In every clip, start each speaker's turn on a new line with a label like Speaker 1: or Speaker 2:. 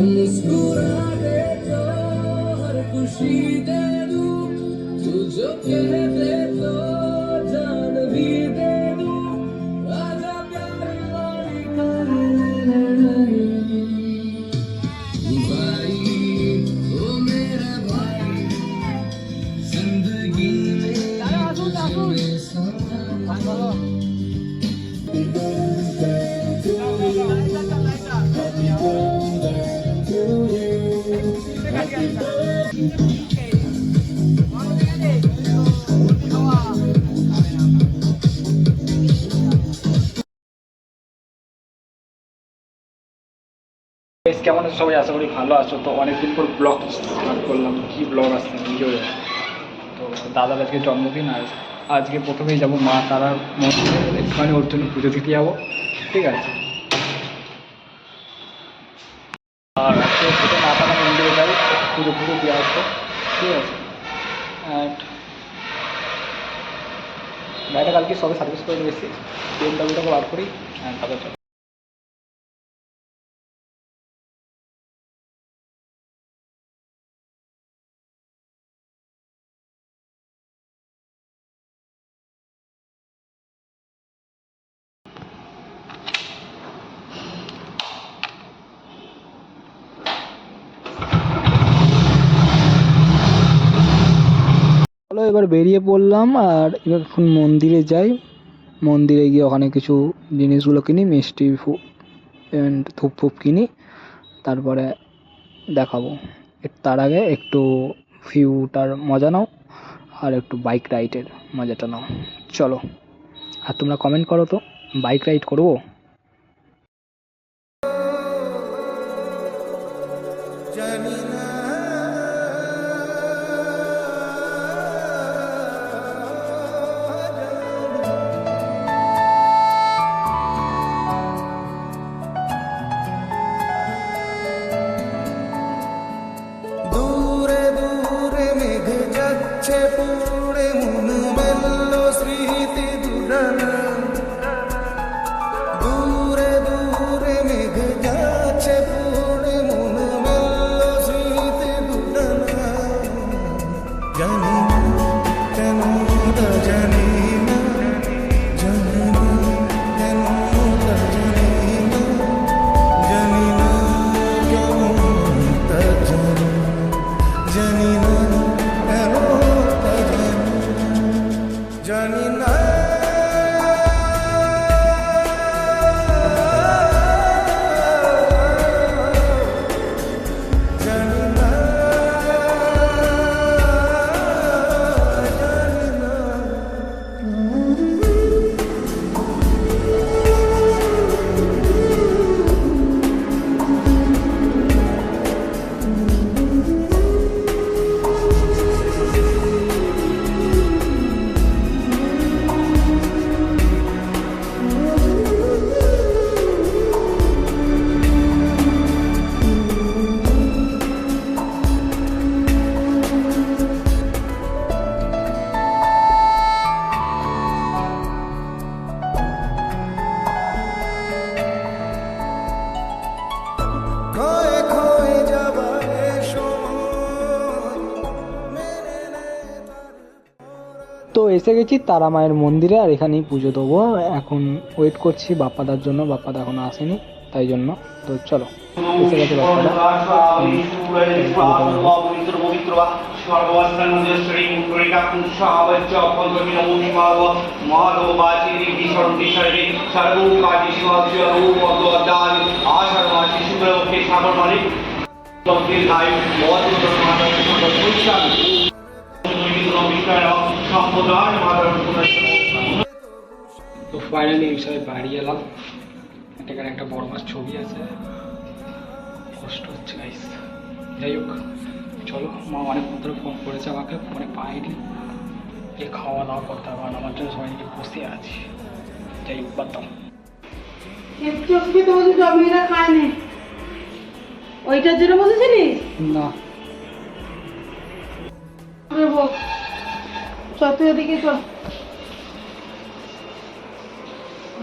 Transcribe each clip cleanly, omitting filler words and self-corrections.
Speaker 1: मुस्कुरा दे तो हर खुशी दे दूं, तू जो कह दे तो जान भी दे दूं, आजा प्यार वाली कर लड़ाई। भाई ओ मेरा भाई, जिंदगी में तुझे साथ
Speaker 2: কেমন আছো সবাই? আশা করি ভালো আছো। তো অনেকদিন পর ব্লগ স্টার্ট করলাম, কি ব্লগ আসছে ভিডিও। তো দাদার আজকে জন্মদিন, আর আজকে প্রথমেই যাবো মা তারার মন্দিরে, একটুখানি ওর জন্য পুজো দিতে যাবো, ঠিক আছে। আর আজকে পুজো মা তারা মন্দিরে যাই, পুজো দিয়ে আসবো, ঠিক আছে। অ্যান্ড গাড়িটা কালকে সবে সার্ভিস করে নিয়ে এসেছি, BMW বার করি অ্যান্ড তারপর চলো এবার বেরিয়ে পড়লাম। আর এবার এখন মন্দিরে যাই, মন্দিরে গিয়ে ওখানে কিছু জিনিসগুলো কিনি, মিষ্টি অ্যান্ড ধূপ ফুপ কিনি, তারপরে দেখাবো। তার আগে একটু ভিউটার মজা নাও আর একটু বাইক রাইডের মজাটা নাও। চলো, আর তোমরা কমেন্ট করো তো, বাইক রাইড করবো?
Speaker 1: পুড়ে মন মেলল স্মৃতি দুরানা, দূরে দূরে মেঘ যাচ্ছে পুড়ে মন মেলল স্মৃতি দুরানা। জানি না কেন তা জানি না, জানি না কেন তা জানি না, জানি না কেমন তা জানি না, জানি না
Speaker 2: তো এসে গেছি তারা মায়ের মন্দিরে, আর এখানেই পুজো দেবো। এখন ওয়েট করছি বাপ্পাদার জন্য, বাপ্পাদা এখনো আসেনি, তাই জন্য। তো চলো, এসে গেছে বাপ্পাদা। তো ফাইনালি এই সবাই বাড়ি এলাম। এখানে একটা বড় মাছ ছবি আছে, কষ্ট হচ্ছে গাইস। যাই হোক চলো, মা অনেকক্ষণ ধরে ফোন করেছে আমাকে, ফোনে পাইনি, যে খাওয়া দাওয়া করতে হবে, আর আমার জন্য সবাই বসে আছি। যাই হোক বাতাম
Speaker 3: ওইটার জন্য বসেছিলিস
Speaker 2: না,
Speaker 3: চল তুই ওদিকে চল।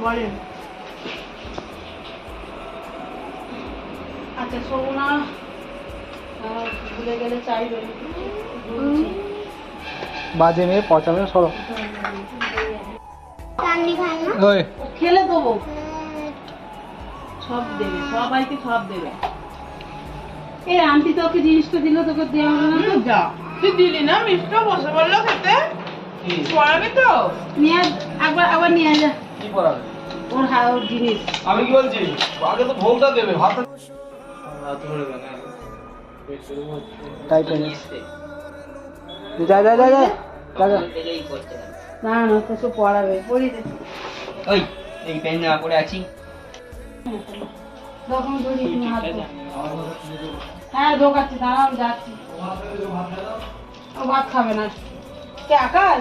Speaker 3: বলেন আচ্ছা শোবো না, ভুলে গেলে চাইবে।
Speaker 2: বাজে মেয়ে পচাবে সরো। ওই
Speaker 3: খেলে দেবো, সব দেবে, সবাইকে সব দেবে। এই আন্টি তোকে জিনিসটা দিল, তোকে দেওয়া হলো না? যা
Speaker 4: তুই দিলি না মিষ্টি, বসে বললো খেতে। পড়াবি তো?
Speaker 3: নিয়ে আবার নিয়ে যা
Speaker 2: কি পড়াবে?
Speaker 3: ওর জিনিস।
Speaker 2: আমি কি বলছি, আগে তো ভোগটা দেবে, ভাত যা যা যা যা যা।
Speaker 3: না না তো সব পড়াবে, পড়ি দে।
Speaker 4: ওই এই পেন না পড়ে আছি।
Speaker 3: তখন ধরি তুমি হাত ধো। হ্যাঁ ঢোকাচ্ছি, দাঁড়াও যাচ্ছি। ও ভাত খাবে না। কে আকাশ?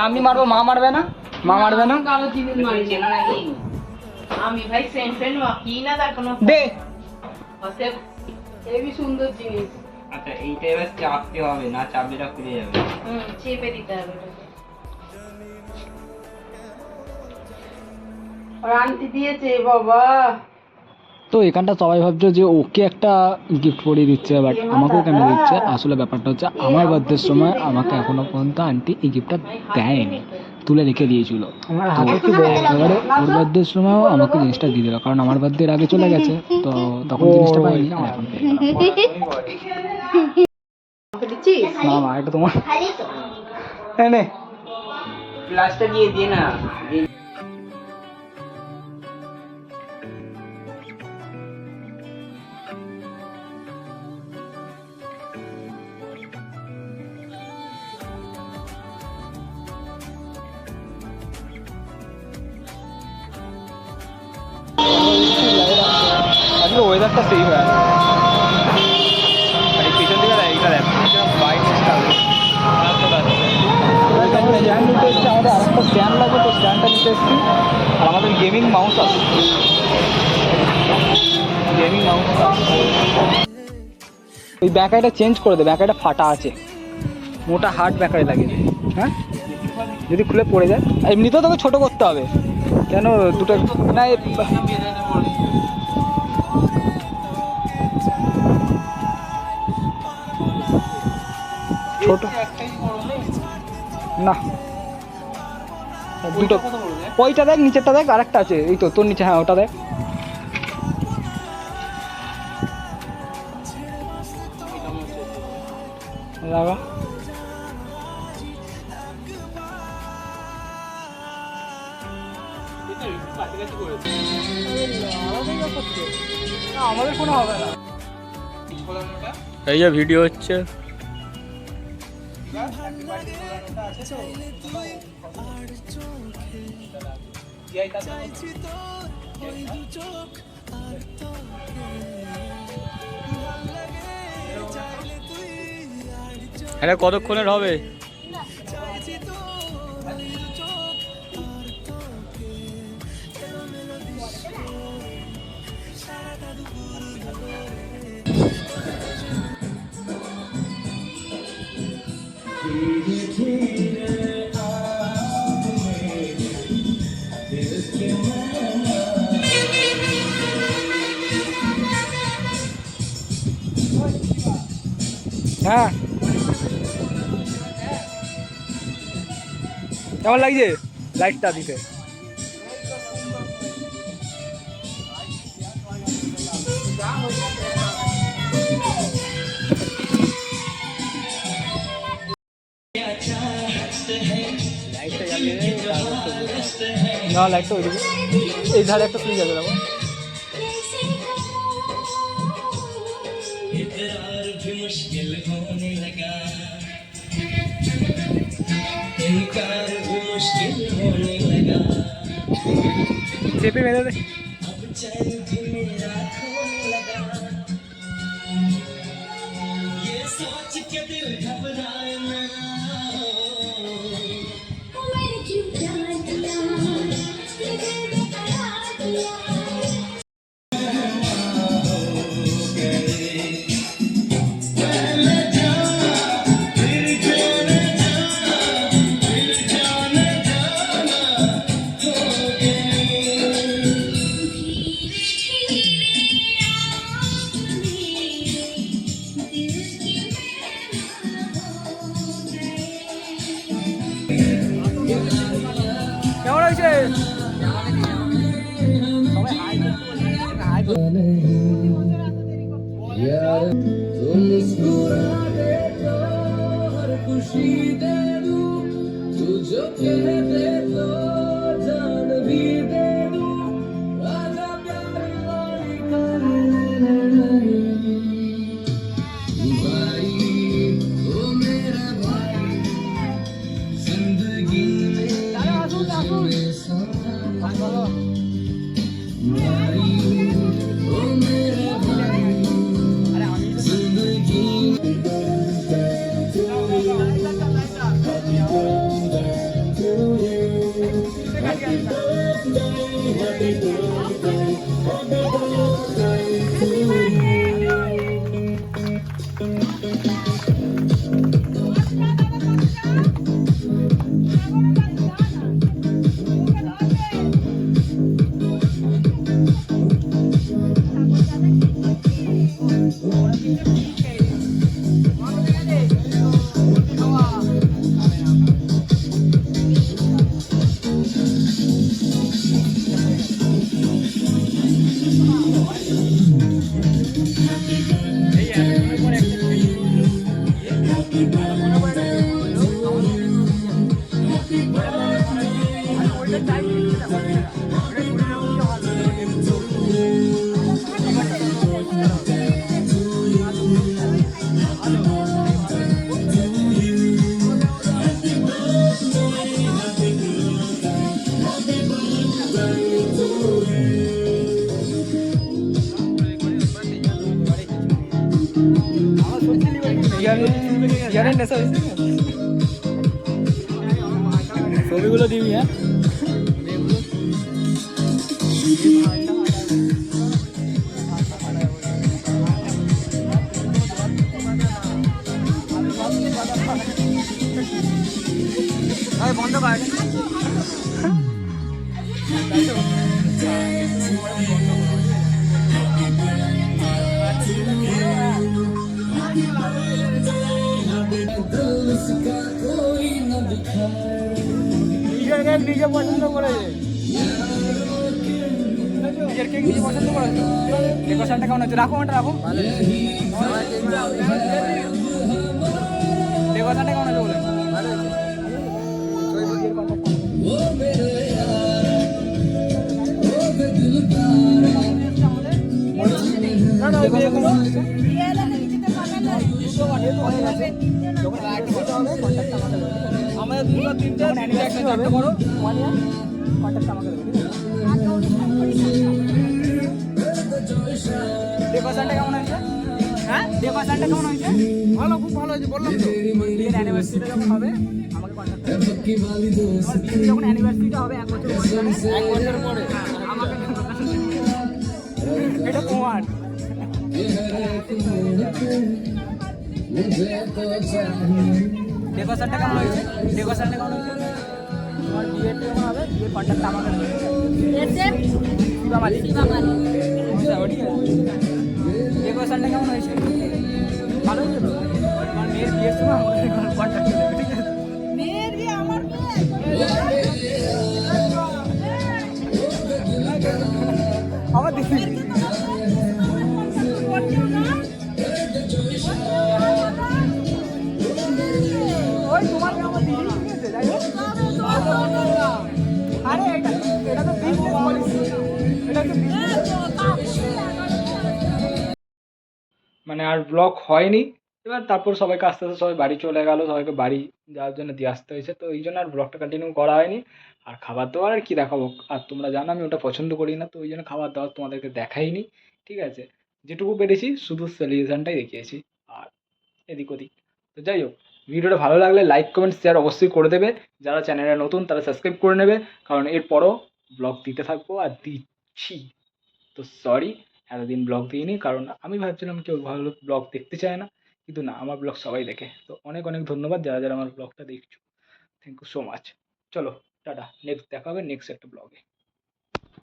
Speaker 2: আমি মারবো, মা মারবে না? মা মারবে না?
Speaker 3: কালো জিনিস মারি
Speaker 4: চেনা নাকি? আমি ভাই সেন্ট মাখি না, তার কোনো
Speaker 2: দে।
Speaker 4: হচ্ছে।
Speaker 3: হেবি সুন্দর জিনিস।
Speaker 4: আচ্ছা এইটা এবার চাপতে হবে, না চাপলে এটা খুলে যাবে।
Speaker 3: চেপে দিতে হবে এটাকে। আর আন্টি দিয়েছে বাবা।
Speaker 2: তো এখানটা সবাই ভাবছো যে ওকে একটা গিফট পরিয়ে দিচ্ছে, বাট আমাকেও কেন দিচ্ছে। আসলে ব্যাপারটা হচ্ছে আমার বার্থডের সময় আমাকে এখনো পর্যন্ত আন্টি এই গিফটটা দেয়নি, তুলে রেখে দিয়েছিল। এবারে ওর বার্থডের সময়ও আমাকে জিনিসটা দিয়ে দিল, কারণ আমার বার্থডের আগে চলে গেছে, তো তখন জিনিসটা পাইনি, আর এখন পেয়ে গেলাম। না না, এটা তোমার। নে
Speaker 4: প্লাসটা দিয়ে দিয়ে না।
Speaker 2: আজকে ওয়েদারটা সেই হয়ে আছে। আর এই পিছন দিকে এইটা দেখ, বাইক স্ট্যান্ড নিতে এসছি, আমাদের আর একটা স্ট্যান্ড লাগবে, তো স্ট্যান্ডটা নিতে এসছি। আর আমাদের গেমিং মাউস আছে, গেমিং মাউস। ওই ব্যাকাইটা চেঞ্জ করে দে, ব্যাকাইটা ফাটা আছে, মোটা হার্ড ব্যাকাই লাগিয়ে দে। হ্যাঁ, যদি খুলে পড়ে যায়। এমনিতেও তোকে ছোটো করতে হবে, কেন দুটো না ছোট না, দুটো। ওইটা দেখ, নিচেরটা দেখ, আরেকটা আছে এই তো তোর নিচে। হ্যাঁ ওটা দেখ। লাগা। আমাদের কোনো হবে না। এই যে ভিডিও হচ্ছে, এটা কতক্ষণের হবে? হ্যাঁ কেমন লাগছে লাইটটা দিতে? না লাইটটা ওইদিকে, এই ধারে একটা সুইচ আছে, দেখো। চেপে বেঁধে দে। হচ্ছে সবাই হাই হাই
Speaker 1: यार तुम मुस्कुरा दे तो हर खुशी दे दूं तू जो कह दे तो जान भी दे दूं आजा प्यार वाली भाई ओ मेरा भाई जिंदगी में तुझे साथ भाई ओ मेरा भाई जिंदगी
Speaker 2: ছবিগুলো দিবি হ্যাঁ বন্ধ কর
Speaker 1: दिल इसका कोई न दिखाए
Speaker 2: নিজে পছন্দ করেছে নিজের কেক নিজে পছন্দ করেছে ডেকোরেশনটা কেমন হচ্ছে রাখো ওটা রাখো ডেকোরেশনটা কেমন হচ্ছে বলে
Speaker 1: वो मेरे यार वो दिलदार
Speaker 2: না না বিয়ে করো আমাদের দুটো তিনটা একটা করো কন্ট্যাক্ট আমাকে দেবে ডেকোরেশনটা কেমন হয়েছে হ্যাঁ ডেকোরেশনটা কেমন হয়েছে ভালো খুব ভালো হয়েছে বললাম তো বিয়ের অ্যানিভার্সারিটা যখন হবে আমাকে কন্ট্যাক্ট করবে
Speaker 1: पक्की वाली दोस्त
Speaker 2: বিয়ের যখন অ্যানিভার্সারিটা হবে এক বছর পরে আমাকে এটা তোমার
Speaker 1: ये हर एक मोड़ पे मुझे तो चाहिए
Speaker 2: ডেকোরেশনটা কেমন হয়েছে ডেকোরেশনটা কেমন হয়েছে তোমার বিয়েটা যখন হবে বিয়ের কন্ট্যাক্ট আমাকে দেবে শিবামালি ডেকোরেশনটা কেমন হয়েছে ভালো হয়েছে তো তোমার মেয়ের বিয়ের সময় আমাকে কন্ট্যাক্ট দেবে ঠিক আছে আমার দেখি ওই তোমার আমার দিদি ঠিক আছে যাই হোক আরে এটা তো বিজনেস পলিসি এটা তো মানে আর ব্লগ হয়নি এবার তারপর সবাইকে আস্তে আস্তে সবাই বাড়ি চলে গেল সবাইকে বাড়ি যাওয়ার জন্য দিয়ে আসতে হয়েছে তো এই জন্য আর ব্লগটা কন্টিনিউ করা হয়নি আর খাবার দাবার আর কি দেখাবো আর তোমরা জানো আমি ওটা পছন্দ করি না তো ওই জন্য খাবার দাবার তোমাদেরকে দেখাইনি ঠিক আছে যেটুকু পেরেছি শুধু সেলিব্রেশনটাই দেখিয়েছি আর এদিক ওদিক তো যাই হোক ভিডিওটা ভালো লাগলে লাইক কমেন্ট শেয়ার অবশ্যই করে দেবে যারা চ্যানেলে নতুন তারা সাবস্ক্রাইব করে নেবে কারণ এরপরও ব্লগ দিতে থাকবো আর দিচ্ছি তো সরি এতদিন ব্লগ দিইনি কারণ আমি ভাবছিলাম কেউ ভালো ব্লগ দেখতে চায় না কিন্তু না আমার ব্লগ সবাই দেখে তো অনেক অনেক ধন্যবাদ যারা যারা আমার ব্লগটা দেখছো থ্যাংক ইউ সো মাচ চলো টাটা নেক্সট দেখা হবে নেক্সট একটা ব্লগে